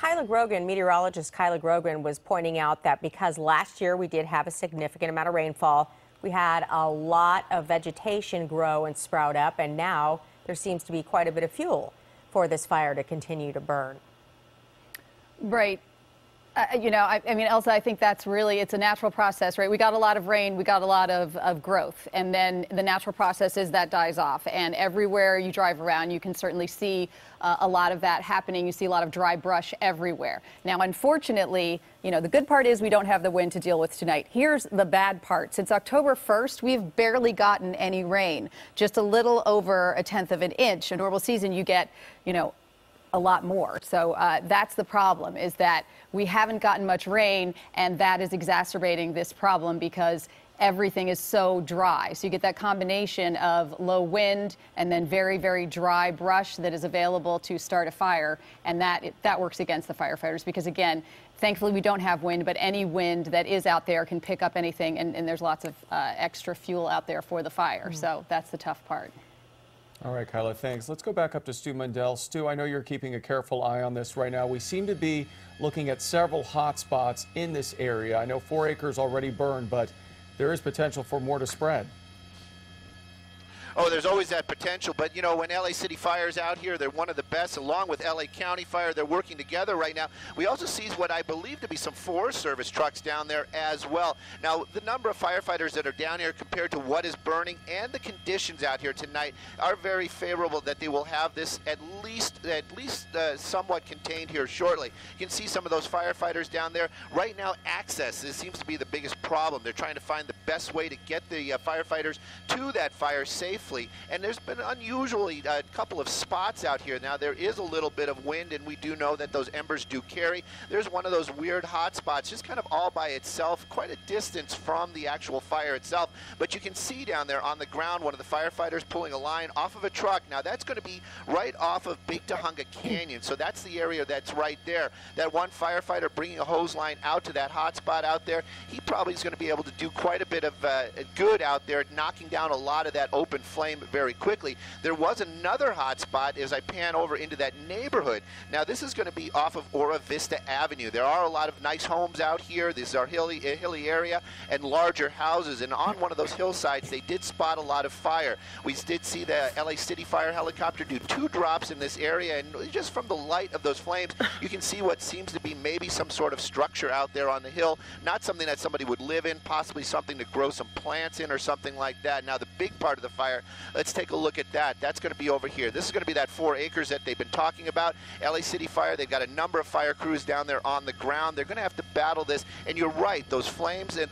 Kyla Grogan, meteorologist Kyla Grogan, was pointing out that because last year we did have a significant amount of rainfall, we had a lot of vegetation grow and sprout up, and now there seems to be quite a bit of fuel for this fire to continue to burn. Right. I mean, Elsa, I think that's really, it's a natural process, right? We got a lot of rain, we got a lot of growth, and then the natural process is that dies off. And everywhere you drive around, you can certainly see a lot of that happening. You see a lot of dry brush everywhere. Now, unfortunately, the good part is we don't have the wind to deal with tonight. Here's the bad part. Since October 1st, we've barely gotten any rain, just a little over 1/10 of an inch. A normal season, you get, a lot more. So that's the problem, is that we haven't gotten much rain, and that is exacerbating this problem because everything is so dry. So you get that combination of low wind and then very, very dry brush that is available to start a fire, and that works against the firefighters because, again, thankfully we don't have wind, but any wind that is out there can pick up anything, and there's lots of extra fuel out there for the fire. So that's the tough part. All right, Kyla, thanks. Let's go back up to Stu Mundel. Stu, I know you're keeping a careful eye on this right now. We seem to be looking at several hot spots in this area. I know 4 acres already burned, but there is potential for more to spread. Oh, there's always that potential, but when LA City Fire's out here, they're one of the best, along with LA County Fire. They're working together right now. We also see what I believe to be some Forest Service trucks down there as well. Now, the number of firefighters that are down here compared to what is burning and the conditions out here tonight are very favorable that they will have this at least somewhat contained here shortly. You can see some of those firefighters down there. Right now, access seems to be the biggest problem. They're trying to find the best way to get the firefighters to that fire safely. And there's been unusually a couple of spots out here. Now, there is a little bit of wind, and we do know that those embers do carry. There's one of those weird hot spots, just kind of all by itself, quite a distance from the actual fire itself. But you can see down there on the ground one of the firefighters pulling a line off of a truck. Now, that's going to be right off of Big Tujunga Canyon, so that's the area that's right there. That one firefighter bringing a hose line out to that hot spot out there, he probably is going to be able to do quite a bit of good out there, knocking down a lot of that open flame very quickly. There was another hot spot as I pan over into that neighborhood. Now, this is going to be off of Ora Vista Avenue. There are a lot of nice homes out here. This is our hilly area and larger houses, and on one of those hillsides they did spot a lot of fire. We did see the LA City Fire helicopter do 2 drops in this area, and just from the light of those flames you can see what seems to be maybe some sort of structure out there on the hill. Not something that somebody would live in, possibly something to grow some plants in or something like that. Now, the big part of the fire, let's take a look at that. That's going to be over here. This is going to be that 4 acres that they've been talking about. LA City Fire, they've got a number of fire crews down there on the ground. They're going to have to battle this, and you're right, those flames, and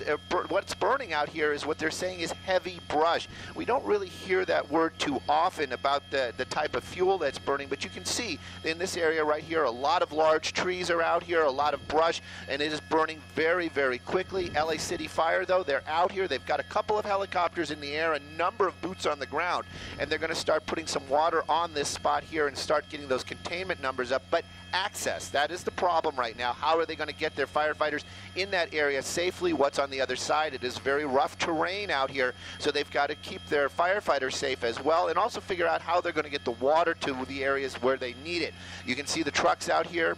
what's burning out here is what they're saying is heavy brush. We don't really hear that word too often about the type of fuel that's burning, but you can see in this area right here, a lot of large trees are out here, a lot of brush, and it is burning very, very quickly. LA City Fire, though, they're out here. They've got a couple of helicopters in the air, a number of boots on the ground, and they're going to start putting some water on this spot here and start getting those containment numbers up. But access, that is the problem right now. How are they going to get their firefighters in that area safely? What's on the other side? It is very rough terrain out here, so they've got to keep their firefighters safe as well, and also figure out how they're going to get the water to the areas where they need it. You can see the trucks out here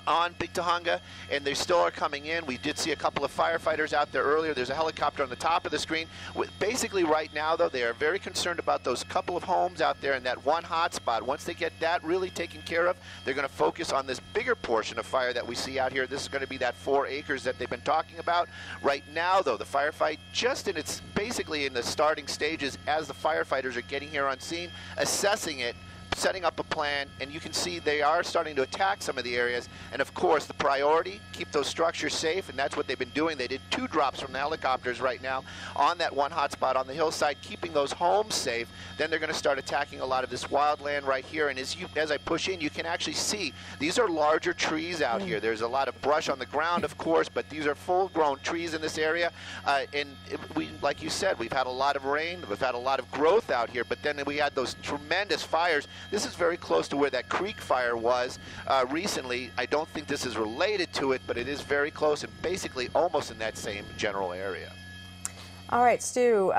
on Big Tujunga, and they still are coming in. We did see a couple of firefighters out there earlier. There's a helicopter on the top of the screen. Basically, right now, though, they are very concerned about those couple of homes out there in that one hot spot. Once they get that really taken care of, they're going to focus on this bigger portion of fire that we see out here. This is going to be that 4 acres that they've been talking about. Right now, though, the firefight just in its basically in the starting stages as the firefighters are getting here on scene, assessing it, setting up a plan, and you can see they are starting to attack some of the areas. And of course, the priority, keep those structures safe, and that's what they've been doing. They did 2 drops from the helicopters right now on that one hot spot on the hillside, keeping those homes safe. Then they're going to start attacking a lot of this wildland right here, and as I push in, you can actually see these are larger trees out here. There's a lot of brush on the ground, of course, but these are full-grown trees in this area, like you said, we've had a lot of rain, we've had a lot of growth out here, but then we had those tremendous fires. This is very close to where that creek fire was recently. I don't think this is related to it, but it is very close and basically almost in that same general area. All right, Stu,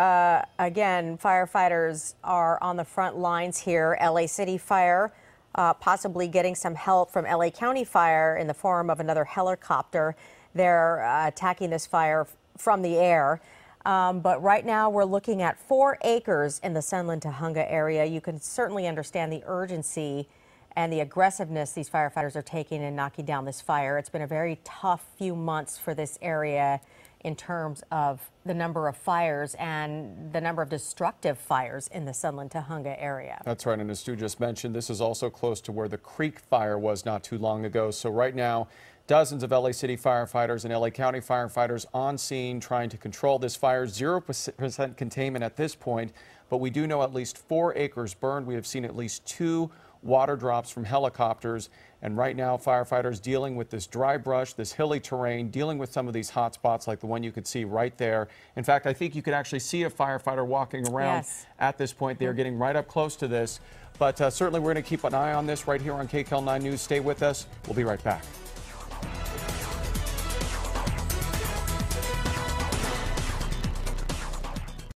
again, firefighters are on the front lines here. LA City Fire possibly getting some help from LA County Fire in the form of another helicopter. They're attacking this fire from the air. But right now we're looking at 4 acres in the Sunland-Tujunga area. You can certainly understand the urgency and the aggressiveness these firefighters are taking in knocking down this fire. It's been a very tough few months for this area in terms of the number of fires and the number of destructive fires in the Sunland-Tujunga area. That's right, and as Stu just mentioned, this is also close to where the Creek fire was not too long ago. So right now, dozens of LA City firefighters and LA County firefighters on scene trying to control this fire. 0% containment at this point, but we do know at least 4 acres burned. We have seen at least 2 water drops from helicopters, and right now firefighters dealing with this dry brush, this hilly terrain, dealing with some of these hot spots like the one you could see right there. In fact, I think you could actually see a firefighter walking around at this point. They're getting right up close to this, but certainly we're going to keep an eye on this right here on KCAL 9 News. Stay with us. We'll be right back.